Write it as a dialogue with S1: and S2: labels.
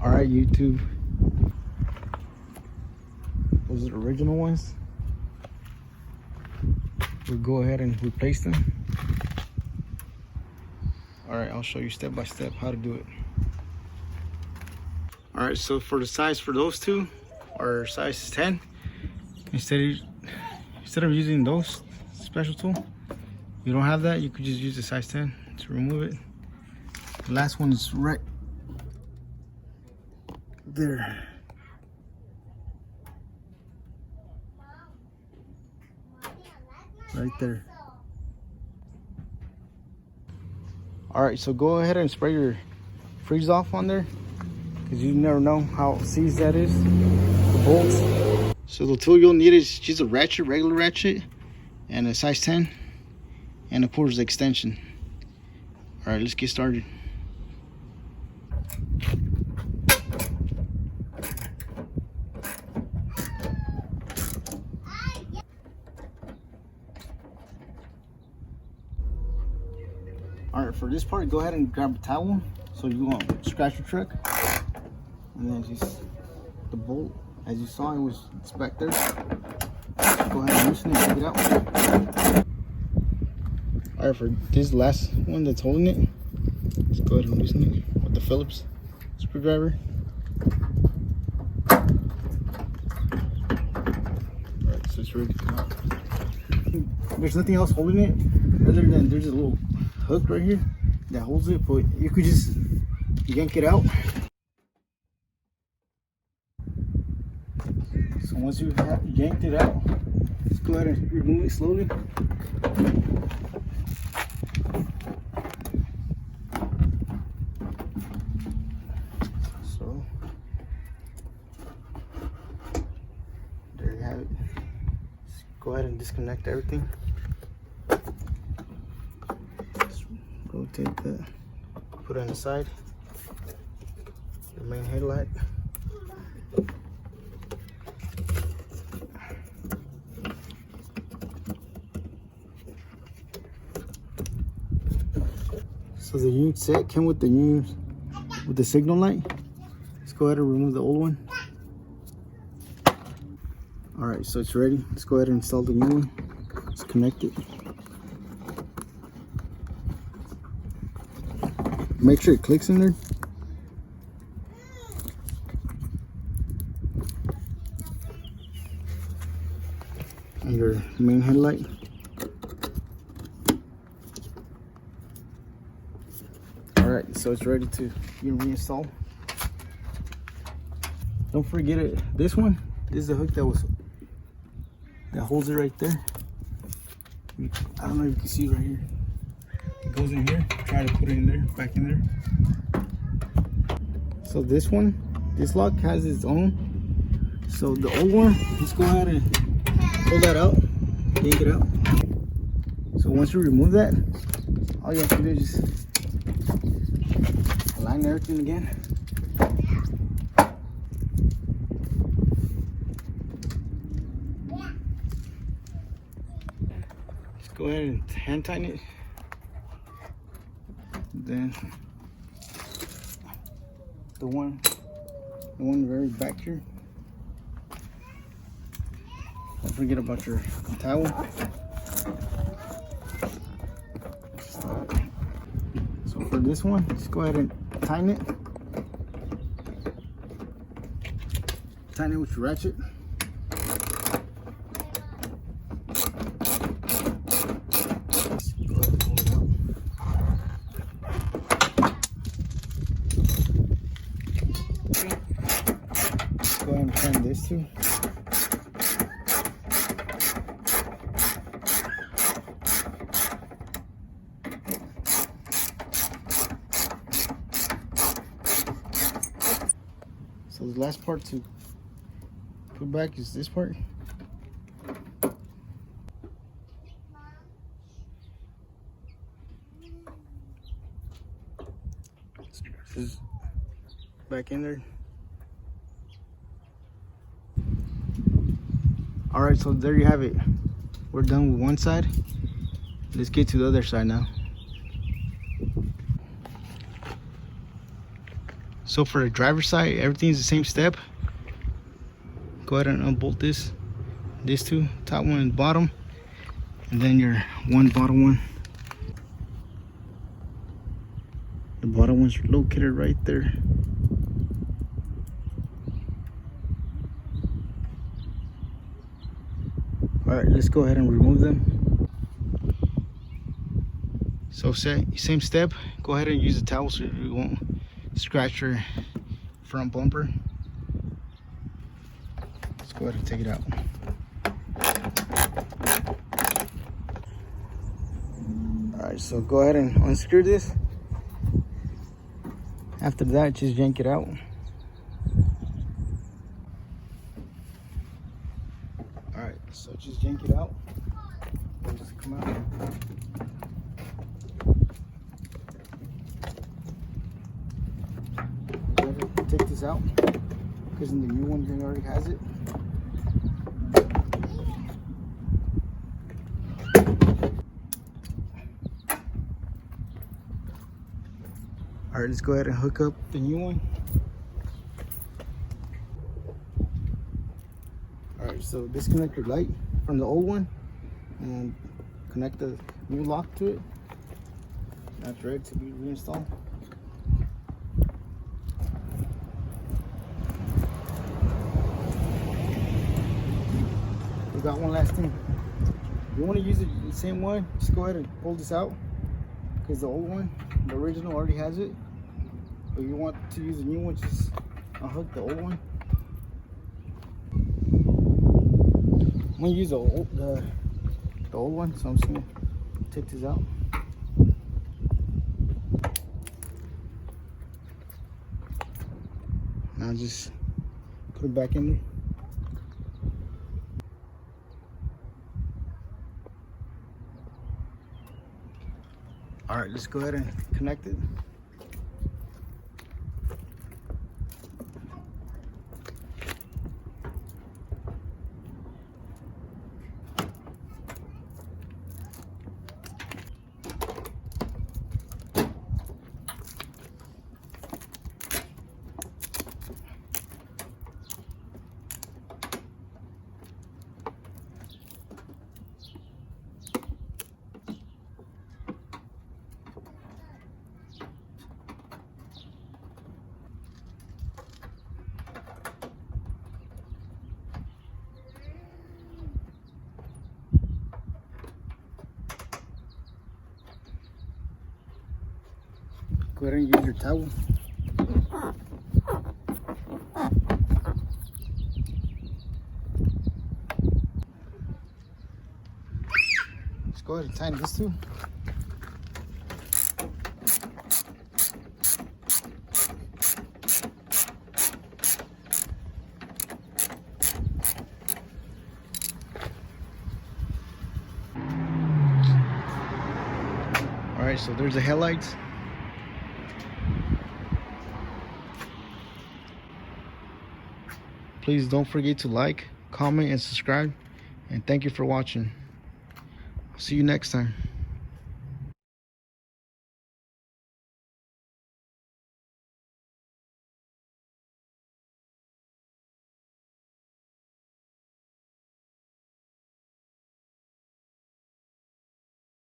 S1: All right, YouTube. Those are the original ones. We'll go ahead and replace them. All right, I'll show you step by step how to do it. All right, so for the size for those two, our size is 10. Instead of using those special tool, you don't have that, you could just use the size 10 to remove it. The last one is right there. Right there. All right, so go ahead and spray your freeze off on there, because you never know how seized that is, the bolts. So the tool you'll need is just a ratchet, regular ratchet, and a size 10, and of course the extension. All right, let's get started. All right, for this part, go ahead and grab a towel. So you want to scratch your truck, and then just the bolt, as you saw, it's back there. Go ahead and loosen it and take it out. All right, for this last one that's holding it, let's go ahead and loosen it with the Phillips screwdriver. All right, so it's ready to come out. There's nothing else holding it other than there's a little hook right here that holds it, but you could just yank it out. So once you have yanked it out, just go ahead and remove it slowly. So there you have it. Just go ahead and disconnect everything. Rotate that, put it on the side, the main headlight. So the new set came with the signal light. Let's go ahead and remove the old one. All right, so it's ready. Let's go ahead and install the new one. Let's connect it. Make sure it clicks in there. And your main headlight. Alright, so it's ready to be reinstalled. Don't forget it. This one, this is the hook that holds it right there. I don't know if you can see right here. It goes in here. Try to put it in there, back in there. So this one, this lock has its own. So the old one, let's go ahead and pull that out, yank it out. So once you remove that, all you have to do is just align everything again. Just go ahead and hand tighten it. Then the one very back here, don't forget about your towel. So for this one, just go ahead and tighten it with your ratchet. Go ahead and turn this too. So the last part to put back is this part. Just back in there. All right, so there you have it. We're done with one side. Let's get to the other side now. So for the driver's side, everything's the same step. Go ahead and unbolt these two, top one and bottom, and then your one bottom one. The bottom one's located right there. All right, let's go ahead and remove them. So same step, go ahead and use the towel so you won't scratch your front bumper. Let's go ahead and take it out. All right, so go ahead and unscrew this. After that, just yank it out. All right, so just yank it out. It'll just come out. Go ahead and take this out, because in the new one, it already has it. All right, let's go ahead and hook up the new one. All right, so disconnect your light from the old one and connect the new lock to it. That's ready to be reinstalled. We got one last thing. If you want to use it the same one, just go ahead and pull this out, because the old one, the original, already has it. But you want to use the new one, just unhook the old one. I'm gonna use the old one, so I'm just gonna take this out. Now just put it back in there. All right, let's go ahead and connect it. Go ahead and use your towel. Let's go ahead and tighten this too. All right, so there's the headlights. Please don't forget to like, comment, and subscribe. And thank you for watching. I'll see you next time.